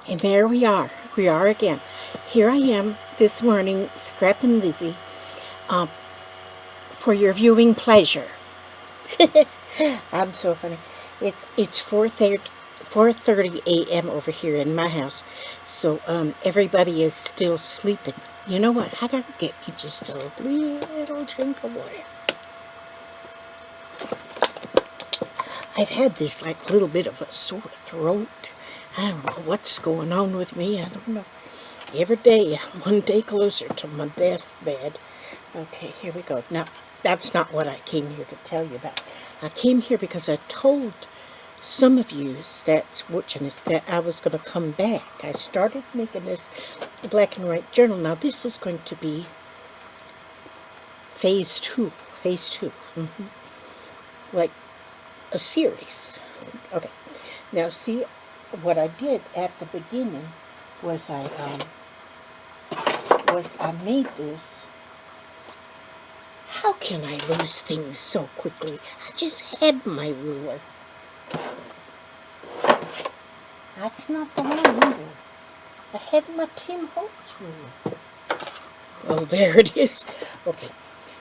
And there we are. We are again. Here I am this morning, Scrap and Lizzie, um, for your viewing pleasure. I'm so funny. It's 4:30 a.m. over here in my house, so everybody is still sleeping. You know what? I gotta get me just a little drink of water. I've had this like little bit of a sore throat. I don't know what's going on with me. I don't know. Every day, one day closer to my deathbed. Okay, here we go. Now, that's not what I came here to tell you about. I came here because I told some of you that's watching this that I was going to come back. I started making this black and white journal. Now, this is going to be phase two. Phase 2. Like a series. Okay. Now, see, what I did at the beginning was I made this. How can I lose things so quickly? I just had my ruler. That's not the one either. I had my Tim Holtz ruler. Oh, there it is. Okay,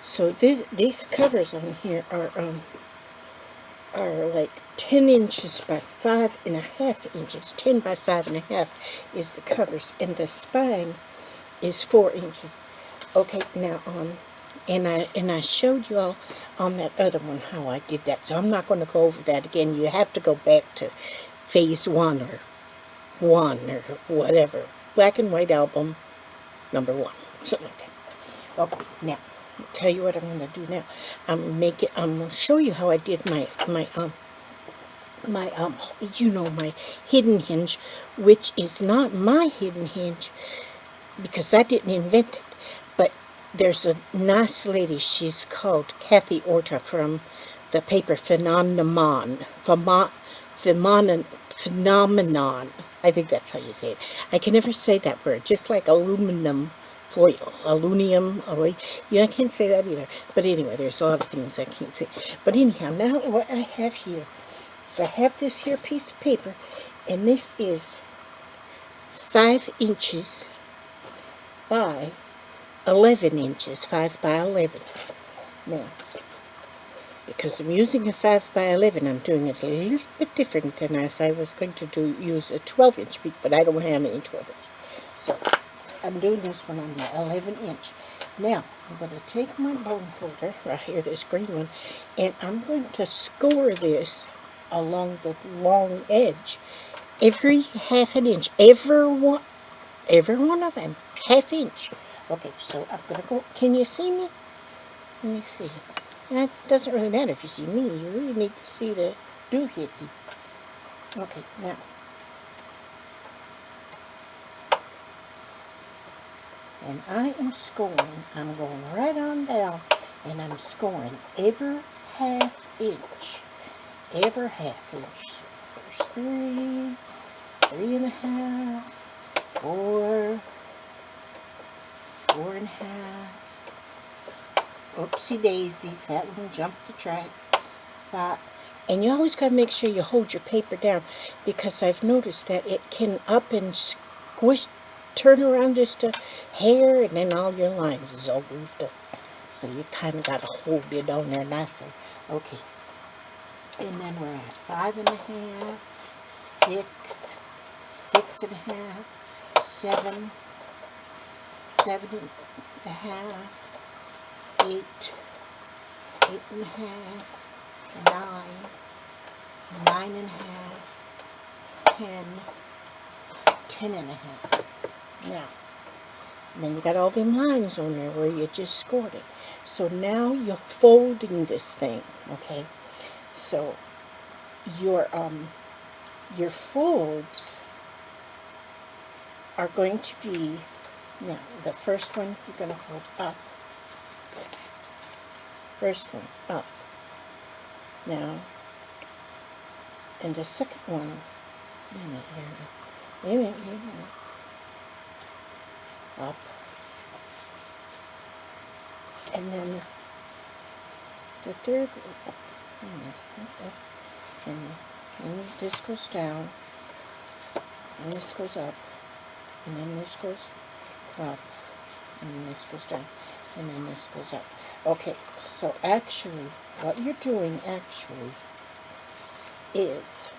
so these covers on here are like 10 inches by 5.5 inches. 10 by 5.5 is the covers, and the spine is 4 inches. Okay, now and I showed you all on that other one how I did that, so I'm not going to go over that again. You have to go back to phase 1 or whatever, black and white album number 1, something like that. Okay, now I'll tell you what I'm going to do now. I'm going to show you how I did my hidden hinge, which is not my hidden hinge because I didn't invent it. But there's a nice lady, she's called Kathy Orta from the paper Phenomenon. Phenomenon. I think that's how you say it. I can never say that word, just like aluminum foil. Yeah, I can't say that either. But anyway, there's a lot of things I can't say. But anyhow, now what I have here is I have this here piece of paper, and this is 5 inches by 11 inches, 5 by 11. Now, because I'm using a 5 by 11, I'm doing it a little bit different than if I was going to use a 12-inch bead, but I don't have any 12-inch. So, I'm doing this one on the 11-inch. Now, I'm going to take my bone folder, right here, this green one, and I'm going to score this along the long edge. Every half an inch, every one of them, half inch. Okay, so I'm going to go, can you see me? Let me see. That doesn't really matter if you see me. You really need to see the doohickey. Okay, now. And I am scoring. I'm going right on down, and I'm scoring every half inch. Every half inch. So there's 3, 3.5, 4, 4.5. Oopsie daisies, that one jumped the track. 5. And you always got to make sure you hold your paper down, because I've noticed that it can up and squish, turn around just a hair, and then all your lines is all goofed up. So you kind of got to hold it on there nicely. Okay. And then we're at 5.5, 6, 6.5, 7, 7.5, 8, 8.5, 9, 9.5, 10, 10.5. Now, and then you got all them lines on there where you just scored it. So now you're folding this thing, okay? So your folds are going to be, now the first one you're going to fold up. First one up. Now, and the second one, wait a minute, up. And then the third, and this goes down. and this goes up, and then this goes up, and then this goes down, and then this goes up. Okay, so actually, what you're doing actually is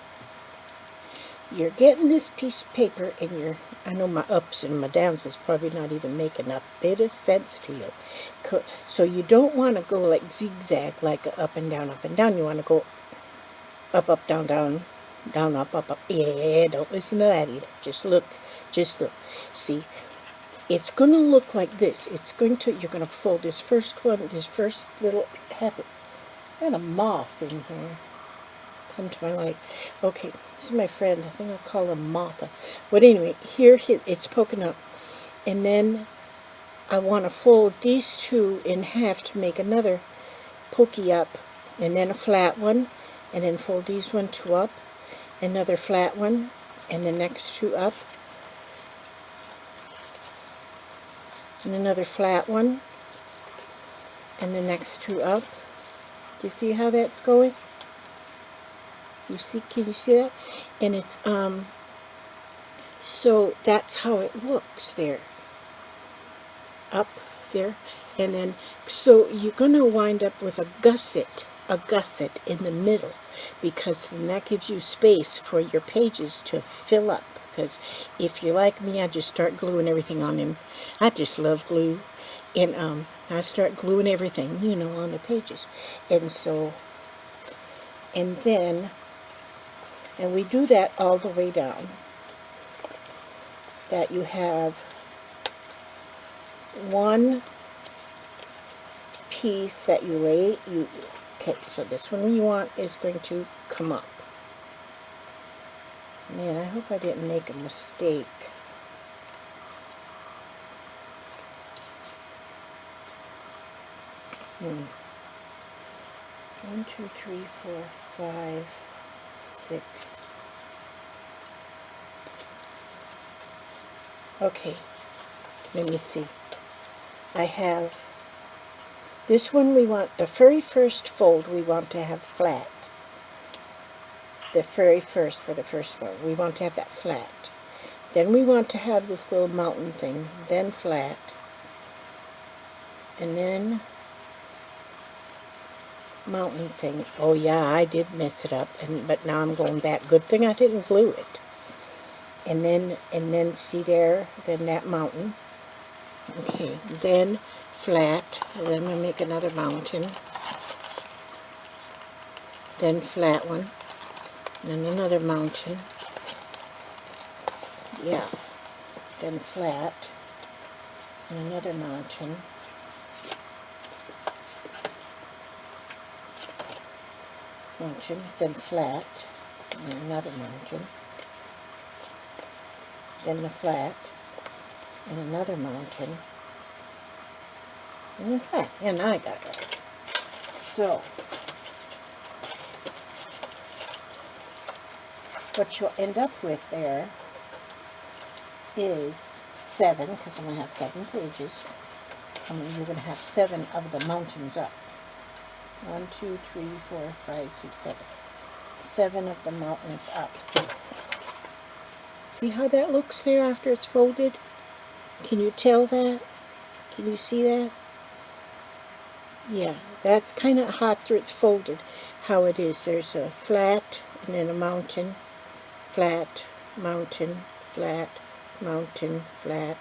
you're getting this piece of paper and I know my ups and my downs is probably not even making a bit of sense to you. So you don't want to go like zigzag, like up and down, up and down. You want to go up, up, down, down, down, up, up, up. Yeah, don't listen to that either. Just look, just look. See, it's going to look like this. You're going to fold this first one, this first little half. Got a moth in here. Come to my light. Okay, this is my friend. I think I'll call him Martha. But anyway, here it's poking up. And then I want to fold these two in half to make another pokey up. And then a flat one. And then fold these two up. Another flat one. And the next two up. And another flat one. And the next two up. Do you see how that's going? Can you see that? And it's, so that's how it looks there. Up there. And then, so you're going to wind up with a gusset in the middle, because then that gives you space for your pages to fill up. Because if you're like me, I just start gluing everything on them. I just love glue. And I start gluing everything, on the pages. And so, and then, and we do that all the way down. That you have one piece that you lay, okay, so this one you want is going to come up. Man, I hope I didn't make a mistake. One, two, three, four, five, 6. Okay, let me see. I have this one. We want the very first fold we want to have flat. The very first, for the first row, we want to have that flat. Then we want to have this little mountain thing, then flat, and then mountain thing. Oh yeah, I did mess it up, but now I'm going back. Good thing I didn't glue it. And then see there, then that mountain. Okay, then flat, and then I'm going to make another mountain. Then flat one, and then another mountain. Yeah, then flat, and another mountain. Mountain, then flat, and another mountain, then the flat, and another mountain, and then flat. And I got it. So, what you'll end up with there is 7, because I'm going to have 7 pages. You're going to have 7 of the mountains up. 1, 2, 3, 4, 5, 6, 7. 7 of the mountains up. See how that looks there after it's folded? Can you tell that? Can you see that? Yeah, that's kind of after it's folded, how it is. There's a flat, and then a mountain, flat, mountain, flat, mountain, flat,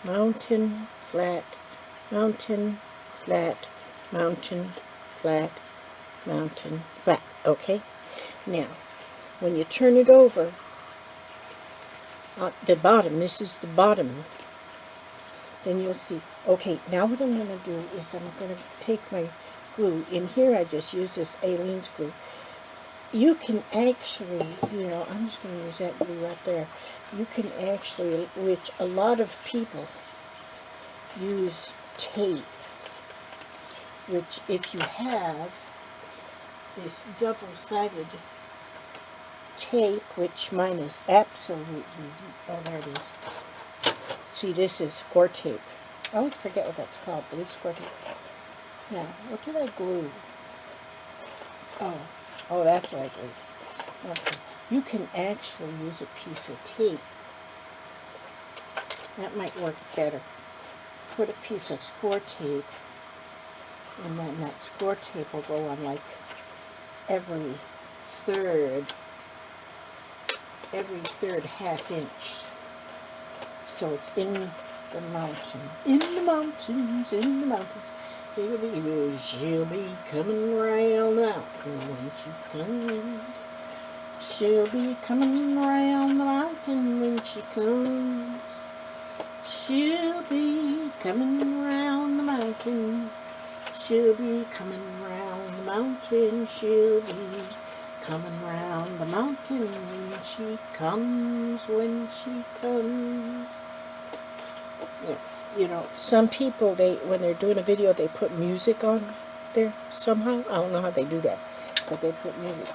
mountain, flat, mountain, flat, mountain, flat, mountain, flat. Okay? Now, when you turn it over, the bottom, this is the bottom, then you'll see. Okay, now what I'm going to do is I'm going to take my glue. In here I just use this Aleene's glue. You can actually, I'm just going to use that glue right there. You can actually, which a lot of people use tape, which if you have this double-sided tape, which mine is absolutely, oh there it is. See, this is score tape. I always forget what that's called, but it's score tape. Now, what did I glue? Oh, that's what I glued. Okay. you can actually use a piece of tape. That might work better. Put a piece of score tape, and then that score tape will go on like every third half inch. So it's in the mountain. In the mountains, in the mountains. She'll be coming round the mountain when she comes. She'll be coming round the mountain when she comes. She'll be coming round the mountain. She'll be coming round the mountain. She'll be coming round the mountain when she comes, when she comes. Yeah. You know, some people, when they're doing a video, they put music on there somehow. I don't know how they do that, but they put music.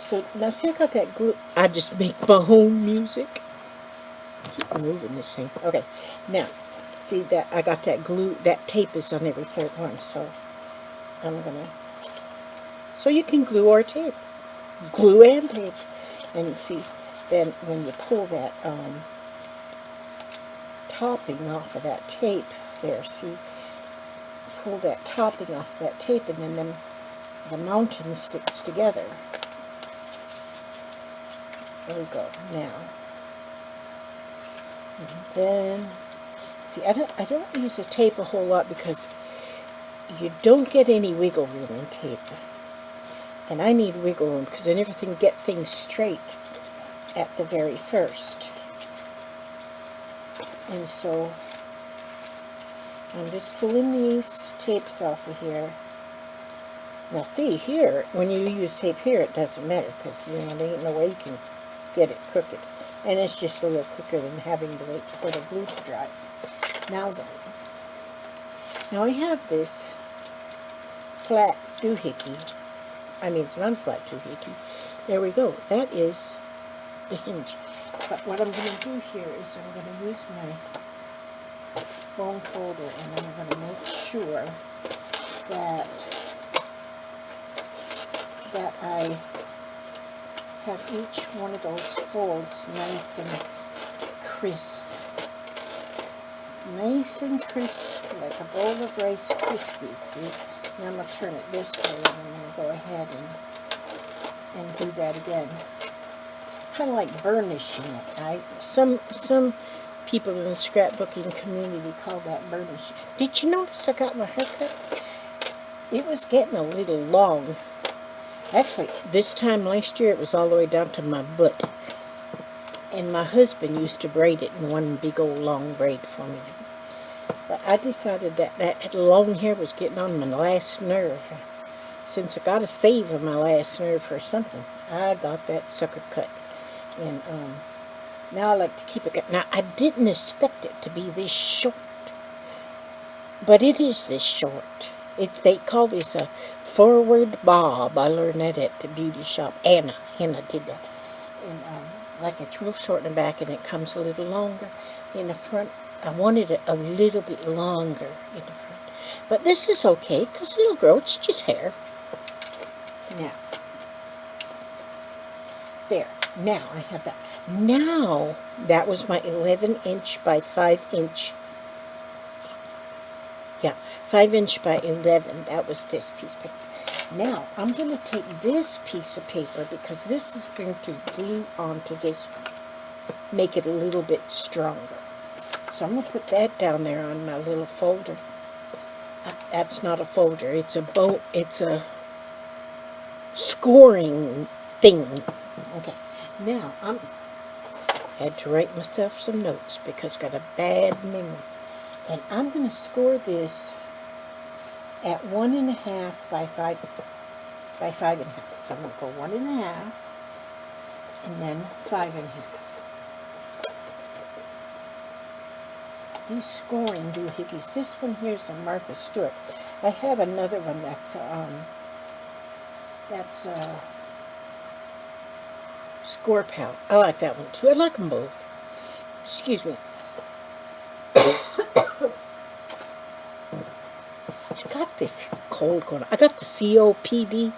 So, now see, I got that glue. I just make my own music. Keep moving this thing. Okay, now, see that I got that glue, that tape is on every third one, so I'm gonna, so you can glue or tape. Glue and tape. And see, then when you pull that, topping off of that tape there, see, pull that topping off of that tape, and then the mountain sticks together. There we go. Now, and then see, I don't use the tape a whole lot because you don't get any wiggle room in tape, and I need wiggle room because I never get things straight at the very first. And so I'm just pulling these tapes off of here. Now see here, when you use tape here, it doesn't matter because, you know, there ain't no way you can get it crooked. And it's just a little quicker than having to wait for the glue to dry. Now then, now I have this flat doohickey. I mean, it's not a flat doohickey. There we go. That is the hinge. But what I'm going to do here is I'm going to use my bone folder, and I'm going to make sure that I have each one of those folds nice and crisp. Nice and crisp, like a bowl of Rice Krispies. See? Now I'm going to turn it this way, and I'm going to go ahead and do that again. Kind of like burnishing it. Some people in the scrapbooking community call that burnishing. Did you notice I got my hair cut? It was getting a little long. Actually, this time last year it was all the way down to my butt. And my husband used to braid it in one big old long braid for me. But I decided that long hair was getting on my last nerve. Since I got to save my last nerve for something, I got that sucker cut. And now I like to keep it cut. Now, I didn't expect it to be this short. But it is this short. They call this a forward bob. I learned that at the beauty shop. Anna did that. And like it's real short in the back, and it comes a little longer in the front. I wanted it a little bit longer in the front. But this is okay, because it'll grow. It's just hair. Now, there. Now I have that. Now, that was my 11-inch by 5-inch. Yeah, 5-inch by 11. That was this piece of paper. Now, I'm going to take this piece of paper, because this is going to glue onto this one. Make it a little bit stronger. So I'm going to put that down there on my little folder. That's not a folder. It's a scoring thing. Okay. Now, I had to write myself some notes because I got a bad memory. And I'm going to score this at 1.5 by 5 by 5.5. So I'm going to go 1.5 and then 5.5. These scoring doohickeys. This one here is a Martha Stewart. I have another one that's Score Pal. I like that one too. I like them both. Excuse me. I got this cold going on. I got the COPD.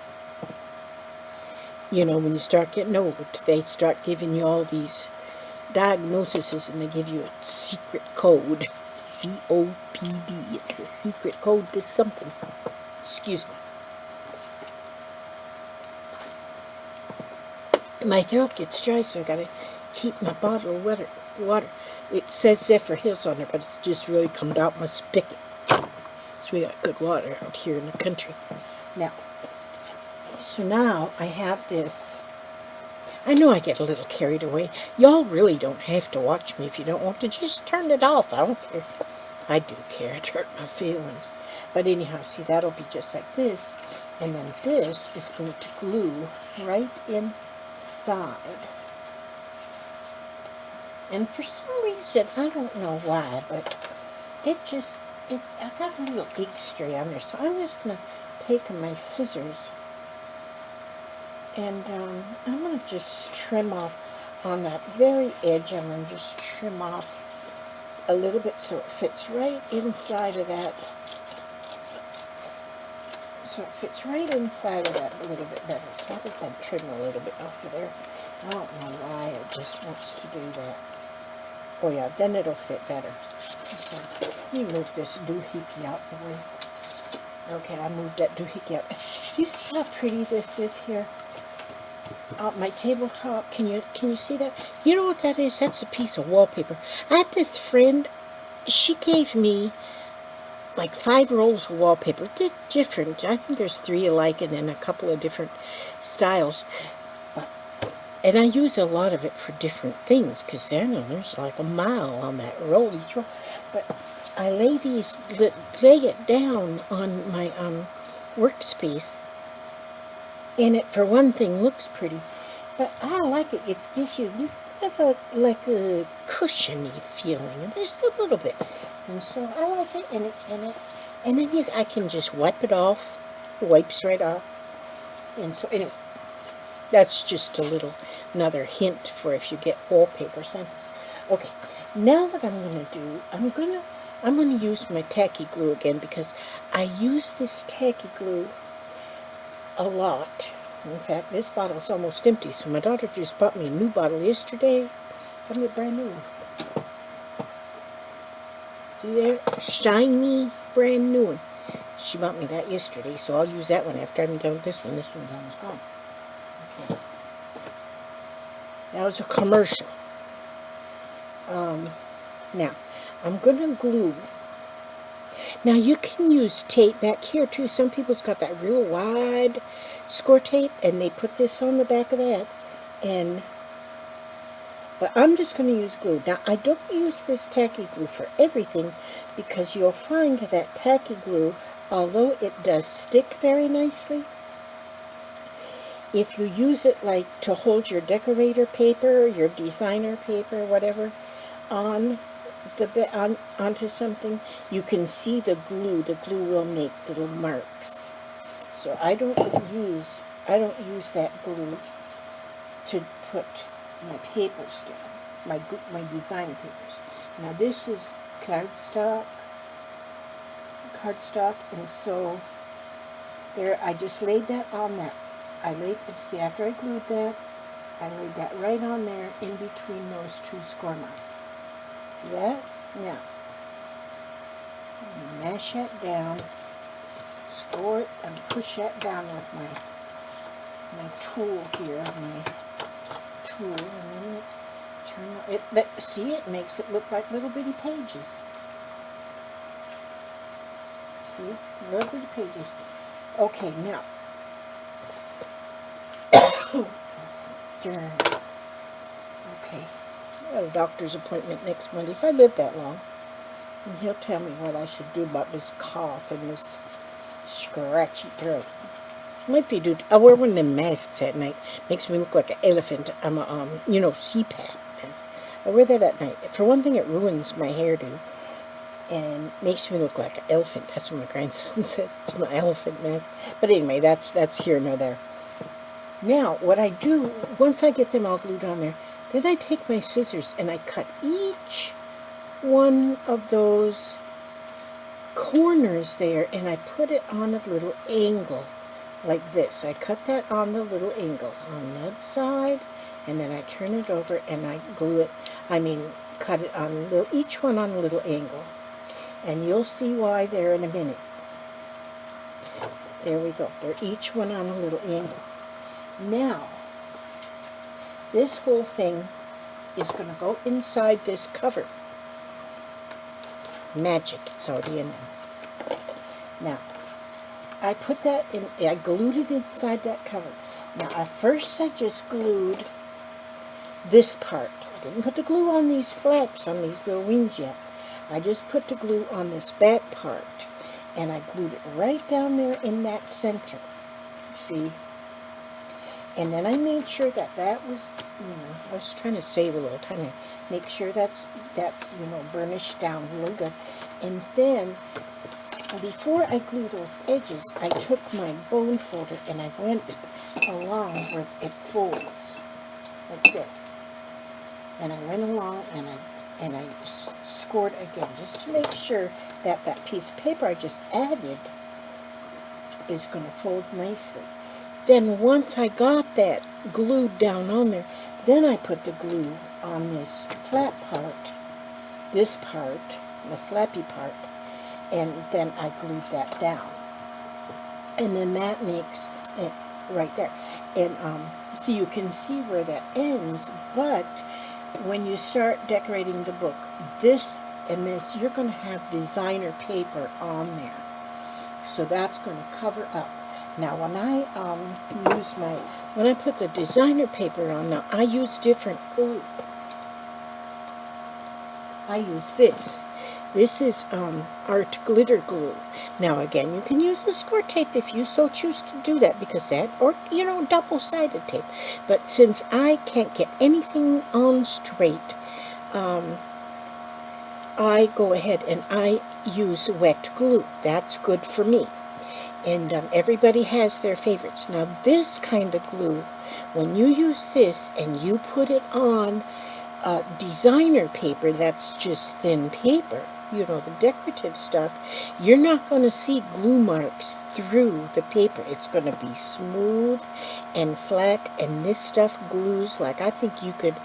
You know, when you start getting old, they start giving you all these diagnoses and they give you a secret code. COPD. It's a secret code to something. Excuse me. My throat gets dry, so I gotta keep my bottle of water. It says Zephyr Hills on it, but it's just really come out my spigot. So we got good water out here in the country. Now, so now I have this. I know I get a little carried away. Y'all really don't have to watch me if you don't want to. Just turn it off. I don't care. I do care. It hurt my feelings. But anyhow, see, that'll be just like this. And then this is going to glue right inside. And for some reason, I don't know why, but I got a little ink stray on there. So I'm just going to take my scissors and I'm going to just trim off on that very edge. I'm going to just trim off a little bit so it fits right inside of that. So it fits right inside of that a little bit better. So I just had to trim a little bit off of there. I don't know why it just wants to do that. Oh yeah, then it'll fit better. So let me move this doohickey out the way. Okay, I moved that doohickey out. Do you see how pretty this is here? My tabletop, can you see that? You know what that is? That's a piece of wallpaper. I had this friend, she gave me like 5 rolls of wallpaper. They're different. I think there's 3 alike and then a couple of different styles. And I use a lot of it for different things because there's like a mile on that roll, each roll. But I lay it down on my workspace. And it, for one thing, looks pretty, but I like it. It gives you a bit of a cushiony feeling, just a little bit. And so I like it. And then I can just wipe it off. It wipes right off. And so anyway, that's just another hint for if you get wallpaper samples. Okay, now what I'm going to do, I'm going to use my tacky glue again because I use this tacky glue a lot. In fact, this bottle's almost empty, so my daughter just bought me a new bottle yesterday. Got me a brand new one. See there? Shiny, brand new one. She bought me that yesterday, so I'll use that one after I'm done with this one. This one's almost gone. Okay. That was a commercial. Now, I'm going to glue. Now, you can use tape back here, too. Some people's got that real wide score tape, and they put this on the back of that. But I'm just going to use glue. Now, I don't use this tacky glue for everything, because you'll find that tacky glue, although it does stick very nicely, if you use it like to hold your decorator paper, your designer paper, whatever, onto something, you can see the glue. The glue will make little marks. So I don't use that glue to put my papers down, my design papers. Now this is cardstock, and so there I just laid that on that. See, after I glued that, I laid that right on there in between those 2 score marks. See that? Now, mash that down, score it, and push that down with my tool here, and then let's turn it. See, it makes it look like little bitty pages. See, little bitty pages. Okay, now. Okay, I got a doctor's appointment next Monday, if I live that long, and he'll tell me what I should do about this cough and this scratchy throat. Might be due to, I wear one of them masks at night, makes me look like an elephant. I'm a CPAP mask. I wear that at night. For one thing, it ruins my hairdo and makes me look like an elephant. That's what my grandson said. It's my elephant mask. But anyway, that's here nor there. Now, what I do, once I get them all glued on there, then I take my scissors and I cut each one of those corners there, and I put it on a little angle. like this. I cut that on the little angle on that side, and then I turn it over and I glue it, cut it on each one on a little angle. And you'll see why there in a minute. There we go. They're each one on a little angle. Now, this whole thing is going to go inside this cover. Magic, it's already in there. Now, I put that in, I glued it inside that cover. Now, at first I just glued this part. I didn't put the glue on these flaps, on these little wings yet. I just put the glue on this back part, and I glued it right down there in that center. See? And then I made sure that that was, I was trying to save a little time. Make sure that's burnished down really good. And then, before I glue those edges, I took my bone folder and I went along where it folds, like this. And I went along and I scored again, just to make sure that that piece of paper I just added is going to fold nicely. Then once I got that glued down on there, then I put the glue on this flat part, this part, the flappy part, and then I glued that down. And then that makes it right there. And so you can see where that ends, but when you start decorating the book, this and this, you're going to have designer paper on there. So that's going to cover up. Now, when I put the designer paper on, now I use different glue. I use this. This is art glitter glue. Now, again, you can use the score tape if you so choose to do that, because that, or, double-sided tape. But since I can't get anything on straight, I go ahead and I use wet glue. That's good for me. And everybody has their favorites. Now, this kind of glue, when you use this and you put it on designer paper that's just thin paper, the decorative stuff, you're not going to see glue marks through the paper. It's going to be smooth and flat, and this stuff glues like, I think you could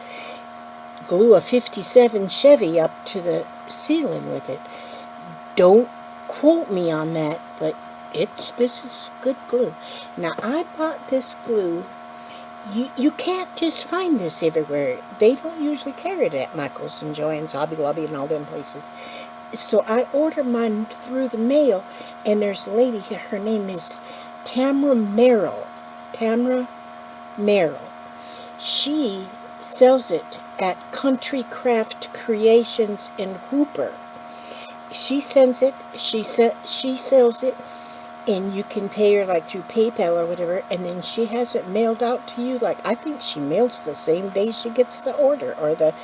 glue a 57 Chevy up to the ceiling with it. Don't quote me on that, but this is good glue. Now, I bought this glue. You can't just find this everywhere. They don't usually carry it at Michael's and Joann's, Hobby Lobby, and all them places. So I ordered mine through the mail, and there's a lady here. Her name is Tamra Merrill. Tamra Merrill. She sells it at Country Craft Creations in Hooper. She sends it. She sells it. And you can pay her like through PayPal or whatever, and then she has it mailed out to you. Like, I think she mails the same day she gets the order or the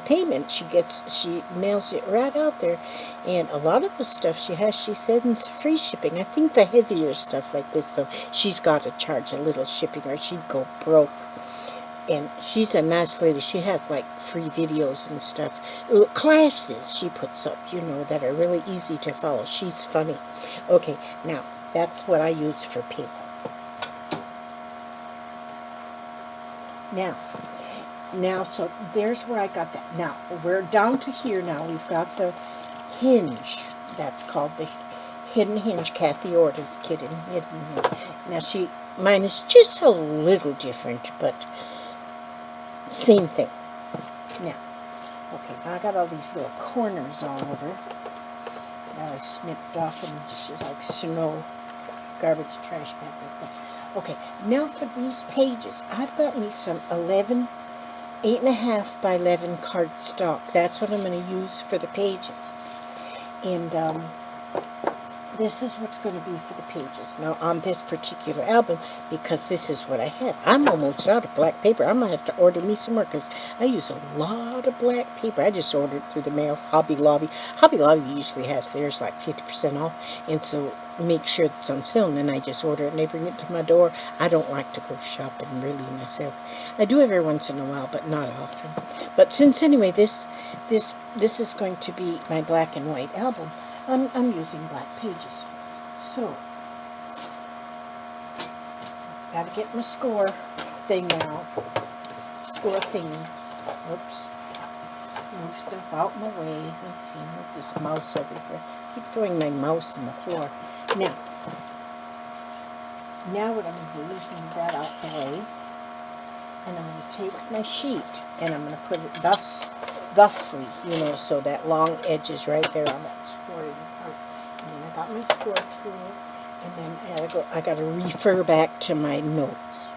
payment. She mails it right out there. And a lot of the stuff she has, she sends free shipping. I think the heavier stuff like this, though, she's got to charge a little shipping or she'd go broke. And she's a nice lady. She has like free videos and stuff. Classes she puts up, that are really easy to follow. She's funny. Okay, now, that's what I use for paper. Now, so there's where I got that. Now, we're down to here now. We've got the hinge. That's called the Hidden Hinge. Kathy Orta's Hidden Hinge. Now, mine is just a little different, but same thing. Now, okay, now I got all these little corners all over. Now I snipped off and it's just like snow, garbage trash bag. Okay, now for these pages, I've got me some 8.5 by 11 cardstock. That's what I'm going to use for the pages. And this is what's going to be for the pages. Now, on this particular album, because this is what I had. I'm almost out of black paper. I'm going to have to order me some more, because I use a lot of black paper. I just ordered through the mail, Hobby Lobby. Hobby Lobby usually has theirs like 50% off, and so make sure it's on sale, and then I just order it, and they bring it to my door. I don't like to go shopping really myself. I do every once in a while, but not often. But since, anyway, this is going to be my black and white album, I'm using black pages. So, Gotta get my score thing now. Score thingy. Oops. Move stuff out my way. Let's see, move this mouse over here. Keep throwing my mouse on the floor. Now what I'm going to do is move that out the way. And I'm going to take my sheet and I'm going to put it thusly, you know, so that long edge is right there on that scoring part. And then I got my score tool, and then I got to refer back to my notes.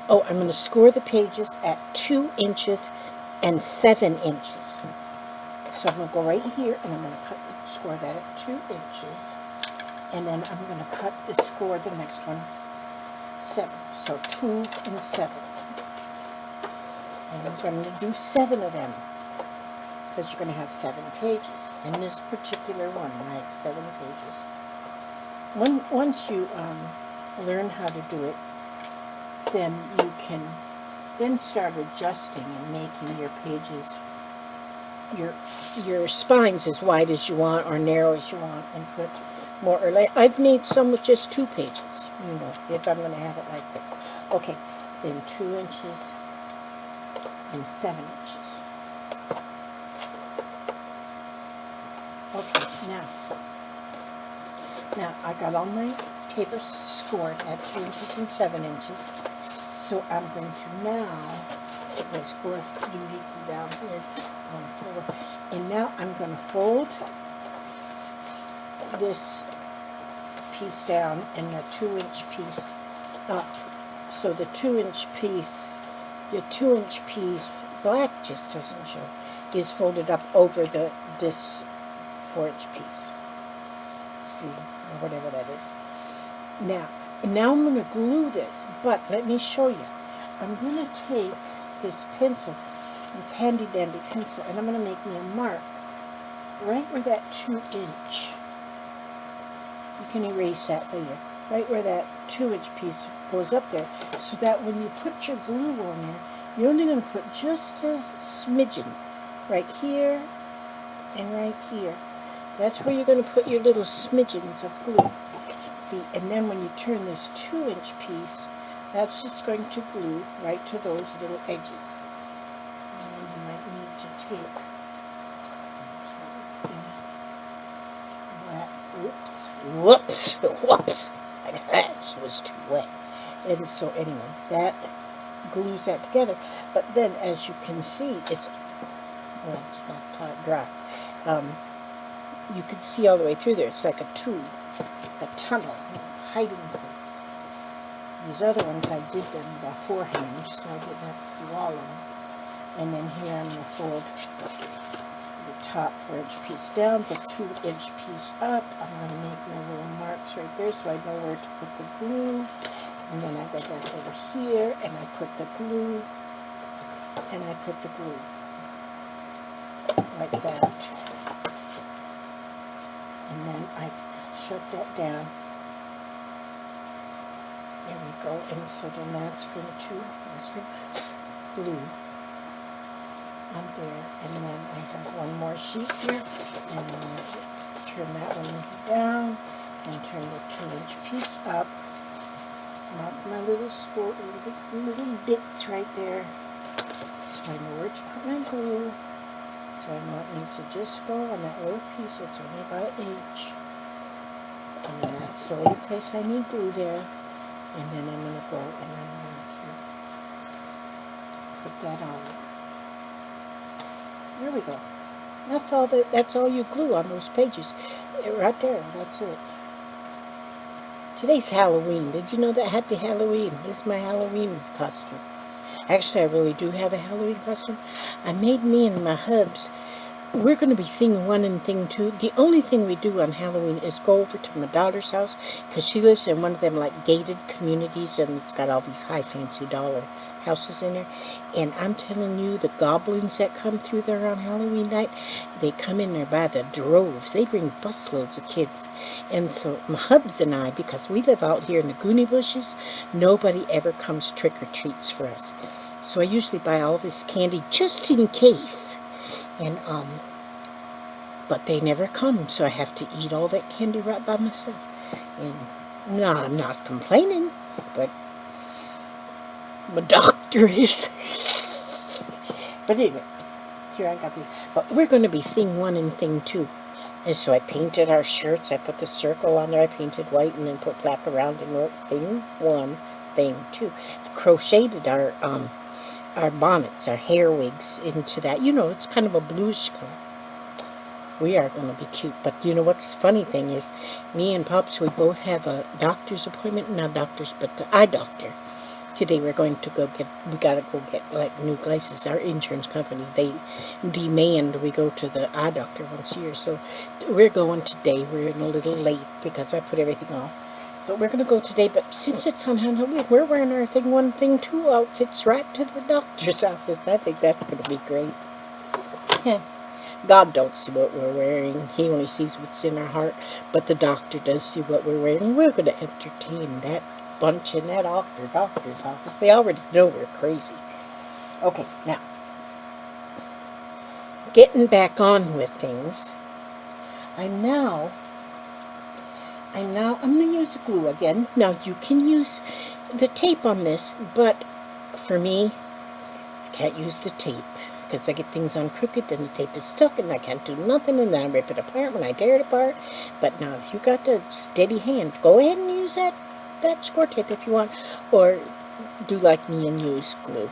Oh, I'm going to score the pages at 2 inches and 7 inches. So I'm going to go right here and I'm going to score that at 2 inches. And then I'm going to score the next one 7. So 2 and 7. And I'm going to do 7 of them, because you're going to have 7 pages. In this particular one, I have 7 pages. Once you learn how to do it, then you can then start adjusting and making your pages, your spines as wide as you want or narrow as you want, and put more or less. I've made some with just 2 pages, you know, if I'm going to have it like that. Okay, then 2 inches and 7 inches. Okay, now I got all my papers scored at 2 inches and 7 inches. So I'm going to now put my score duty down here on the floor. And now I'm going to fold this piece down and the 2-inch piece up. So the 2-inch piece, black just doesn't show, is folded up over this 4-inch piece. See, or whatever that is. Now I'm going to glue this, but let me show you. I'm going to take this pencil, this handy dandy pencil, and I'm going to make me a mark right where that 2-inch, you can erase that later, right where that 2-inch piece goes up there, so that when you put your glue on there, you're only going to put just a smidgen, right here and right here. That's where you're going to put your little smidgens of glue. See, and then when you turn this 2-inch piece, that's just going to glue right to those little edges. And you might need to take that. Whoops! That was too wet. And so anyway, that glues that together. But then, as you can see, it's not dry. You can see all the way through there. It's like a tube, a tunnel, hiding place. These other ones I did them beforehand, so I didn't have to do all of them. And then here I'm going to fold the top 4-inch piece down, the 2-inch piece up. I'm going to make my little marks right there so I know where to put the glue. And then I got that over here, and I put the glue, and I put the glue like that. And then I shut that down. There we go. And so then that's going to glue on there. And then I have one more sheet here. And I'm going to turn that one down and turn the 2-inch piece up. Mark my little score, little bits right there. So I know where to put my glue. So I know it needs to just go on that little piece that's only about 1 inch. And then that's the only place I need glue there. And then I'm going to go and I'm going to put that on. There we go. That's all you glue on those pages. Right there, that's it. Today's Halloween. Did you know that? Happy Halloween. This is my Halloween costume. Actually, I really do have a Halloween costume. I made me and my hubs. We're going to be thing 1 and thing 2. The only thing we do on Halloween is go over to my daughter's house, because she lives in one of them like gated communities, and it's got all these high fancy dollar houses in there. And I'm telling you, the goblins that come through there on Halloween night, they come in there by the droves. They bring busloads of kids. And so my hubs and I, because we live out here in the Goonie bushes, nobody ever comes trick-or-treats for us. So I usually buy all this candy just in case. And, but they never come, so I have to eat all that candy right by myself. And No, I'm not complaining, but my doctor is. But anyway, here I got these. But we're going to be thing 1 and thing 2. And so I painted our shirts. I put the circle on there. I painted white and then put black around and wrote thing 1, thing 2. I crocheted our bonnets, our hair wigs into that. You know, it's kind of a bluish color. We are going to be cute. But you know what's the funny thing is, me and Pops, we both have a doctor's appointment. Not doctors, but the eye doctor. Today we gotta go get like new glasses. Our insurance company, they demand we go to the eye doctor once a year. So we're going today. We're in a little late because I put everything off. But we're going to go today. But since it's on Halloween, we're wearing our thing 1, thing 2 outfits right to the doctor's office. I think that's going to be great. Yeah. God don't see what we're wearing. He only sees what's in our heart. But the doctor does see what we're wearing. We're going to entertain that bunch in that doctor's office. They already know we're crazy. Okay, now, getting back on with things, I'm going to use glue again. Now, you can use the tape on this, but for me, I can't use the tape because I get things on crooked, then the tape is stuck, and I can't do nothing, and then I rip it apart when I tear it apart. But now, if you got the steady hand, go ahead and use that score tape if you want, or do like me and use glue.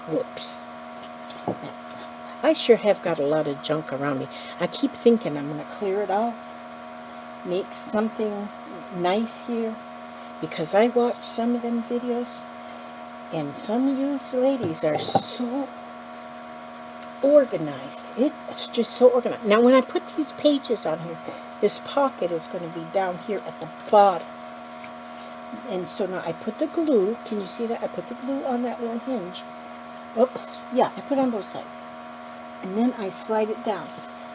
Whoops. Now, I sure have got a lot of junk around me. I keep thinking I'm going to clear it off, make something nice here, because I watch some of them videos, and some of you ladies are so organized. It's just so organized. Now, when I put these pages on here, this pocket is going to be down here at the bottom. And so now I put the glue. Can you see that? I put the glue on that little hinge. Oops. Yeah, I put it on both sides. And then I slide it down.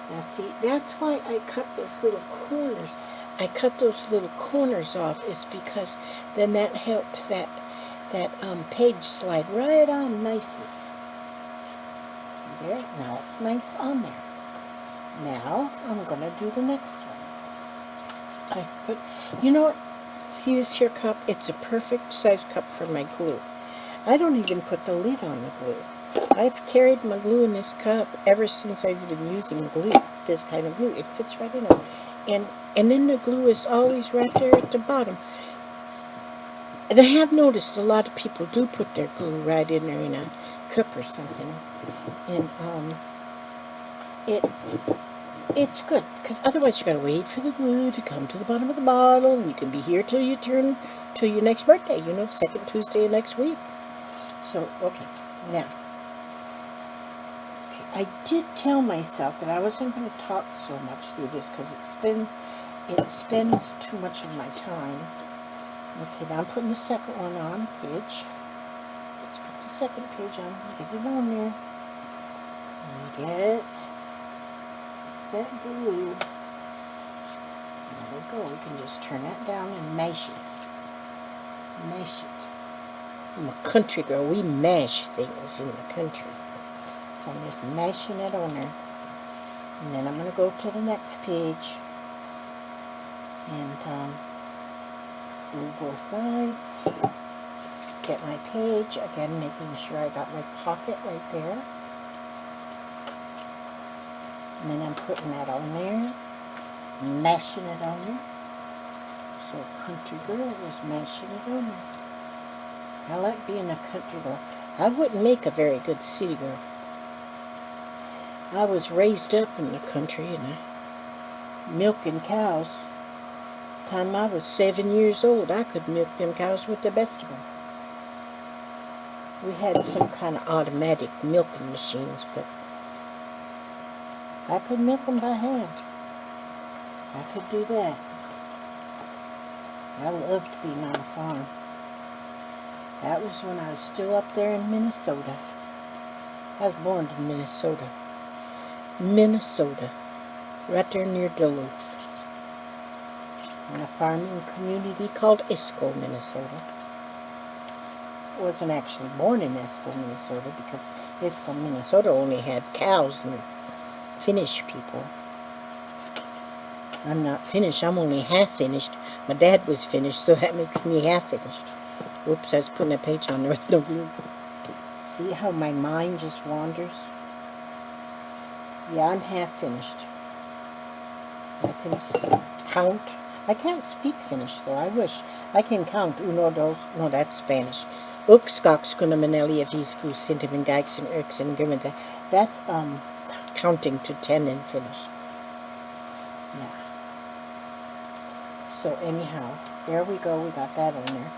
Now see, that's why I cut those little corners. I cut those little corners off is because then that helps that page slide right on nicely. See there? Now it's nice on there. Now I'm going to do the next one. You know what? See this here cup? It's a perfect size cup for my glue. I don't even put the lid on the glue. I've carried my glue in this cup ever since I've been using glue, this kind of glue. It fits right in there. And then the glue is always right there at the bottom. And I have noticed a lot of people do put their glue right in there in a cup or something. And it's good, because otherwise you gotta wait for the glue to come to the bottom of the bottle, and you can be here till your next birthday, you know, second Tuesday of next week. So, okay, now, I did tell myself that I wasn't going to talk so much through this, because it spends too much of my time. Okay, now I'm putting the second one on, page. Let's put the second page on, get it on there, and get that glue. There we go. We can just turn that down and mash it. Mash it. I'm a country girl. We mash things in the country. So I'm just mashing it on there. And then I'm going to go to the next page. And glue both sides. Get my page. Again, making sure I got my pocket right there. And then I'm putting that on there, mashing it on there. So country girl was mashing it on there. I like being a country girl. I wouldn't make a very good city girl. I was raised up in the country and milking cows. The time I was 7 years old, I could milk them cows with the best of them. We had some kind of automatic milking machines, but I could milk them by hand. I could do that. I loved being on a farm. That was when I was still up there in Minnesota. I was born in Minnesota. Minnesota. Right there near Duluth. In a farming community called Isco, Minnesota. I wasn't actually born in Isco, Minnesota, because Isco, Minnesota only had cows and Finnish people. I'm not finished. I'm only half finished. My dad was finished, so that makes me half finished. Whoops, I was putting a page on there with no room. See how my mind just wanders? Yeah, I'm half finished. I can count. I can't speak Finnish, though. I wish. I can count. Uno, dos. No, that's Spanish. Ux, gox, kunamanelli, avisku, sintimen, gaix, and irks, and grimenda. That's, counting to 10 in Finnish. Yeah. So, anyhow, there we go. We got that on there.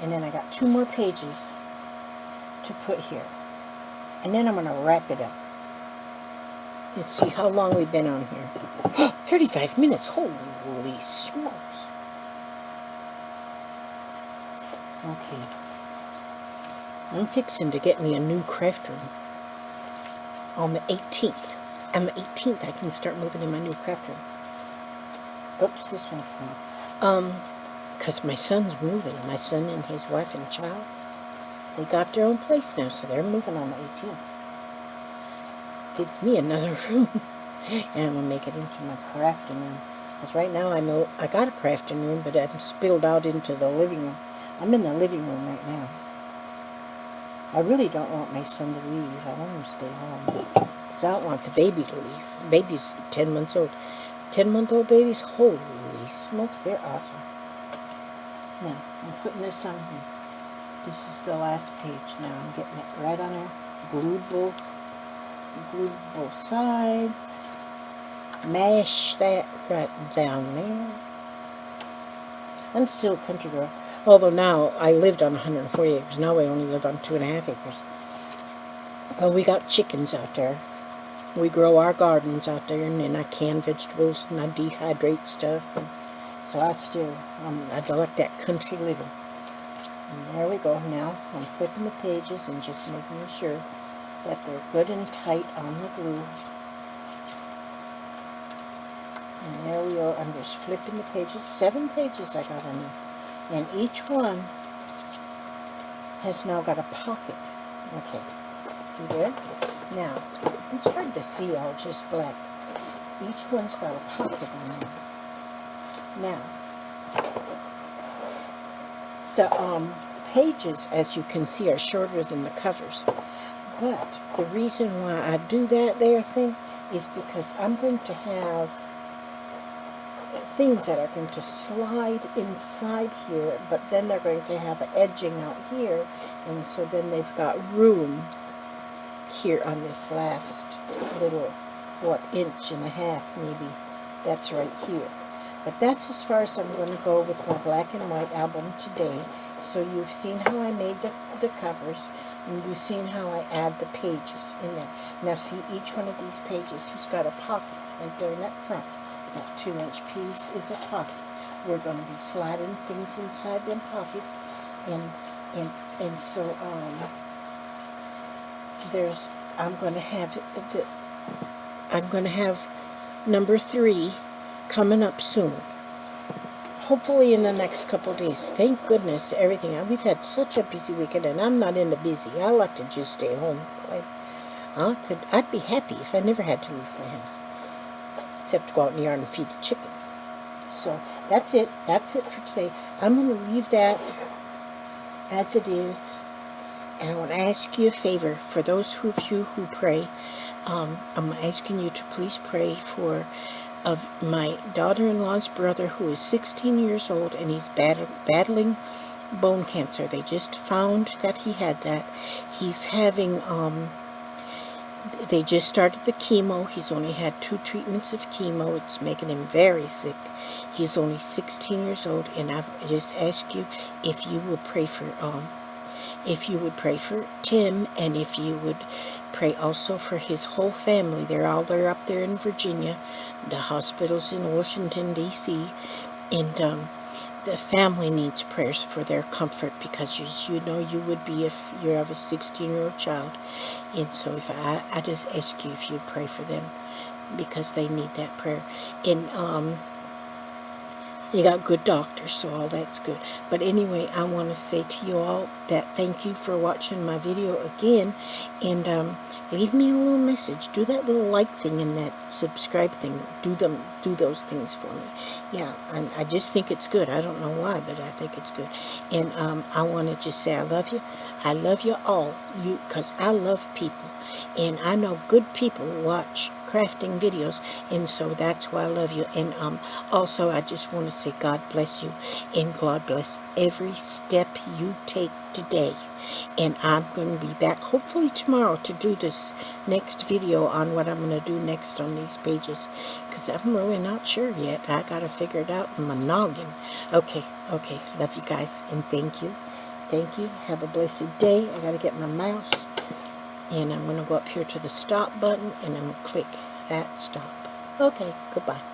And then I got 2 more pages to put here. And then I'm going to wrap it up. Let's see how long we've been on here. 35 minutes. Holy smokes. Okay. I'm fixing to get me a new craft room on the 18th. On the 18th, I can start moving in my new craft room. Oops, this one fell. Because my son's moving. My son and his wife and child. They got their own place now, so they're moving on the 18th. Gives me another room. And I'm going to make it into my crafting room. Because right now I got a crafting room, but I'm spilled out into the living room. I'm in the living room right now. I really don't want my son to leave. I want him to stay home. Because I don't want the baby to leave. The baby's 10 months old. 10-month-old babies, holy smokes, they're awesome. Now, I'm putting this on here. This is the last page now. I'm getting it right on there. Glued both sides. Mash that right down there. I'm still a country girl. Although now I lived on 140 acres. Now I only live on 2.5 acres. Well, we got chickens out there. We grow our gardens out there, and then I can vegetables and I dehydrate stuff. And so I still, I like that country living. And there we go. Now I'm flipping the pages and just making sure that they're good and tight on the glue. And there we are. I'm just flipping the pages. 7 pages I got on there. And each one has now got a pocket. Okay. See there? Now, it's hard to see all just black. Each one's got a pocket on there. Now, the pages, as you can see, are shorter than the covers. But the reason why I do that there thing is because I'm going to have things that are going to slide inside here, but then they're going to have an edging out here, and so then they've got room here on this last little, what, 1.5 inches maybe. That's right here. But that's as far as I'm going to go with my black and white album today. So you've seen how I made the covers, and you've seen how I add the pages in there. Now see, each one of these pages, he's got a pocket right there in that front. That 2-inch piece is a pocket. We're going to be sliding things inside them pockets, and so I'm going to have number 3 coming up soon. Hopefully in the next couple of days. Thank goodness everything. We've had such a busy weekend, and I'm not into busy. I like to just stay home. I'd be happy if I never had to leave my house, except to go out in the yard and feed the chickens. So that's it. That's it for today. I'm going to leave that as it is. And I want to ask you a favor. For those of you who pray, I'm asking you to please pray for my daughter-in-law's brother, who is 16 years old, and he's battling bone cancer. They just found that he had that. He's having, they just started the chemo. He's only had 2 treatments of chemo. It's making him very sick. He's only 16 years old, and I just ask you if you will pray for, Tim, and if you would pray also for his whole family. They're all there up there in Virginia. The hospital's in Washington, D.C., and the family needs prayers for their comfort, because you know you would be if you have a 16-year-old child. And so if I just ask you if you pray for them, because they need that prayer. And you got good doctors, so all that's good. But anyway, I want to say to you all that thank you for watching my video again. And leave me a little message. Do that little like thing and that subscribe thing. Do those things for me. Yeah, I just think it's good. I don't know why, but I think it's good. And I want to just say I love you. I love you all, because I love people. And I know good people watch crafting videos, and so that's why I love you. And also I just want to say God bless you, and God bless every step you take today. And I'm going to be back hopefully tomorrow to do this next video on what I'm going to do next on these pages, because I'm really not sure yet. I got to figure it out in my noggin. Okay, love you guys, and thank you. Have a blessed day. I got to get my mouse, and I'm going to go up here to the stop button, and I'm going to click that stop. Okay, goodbye.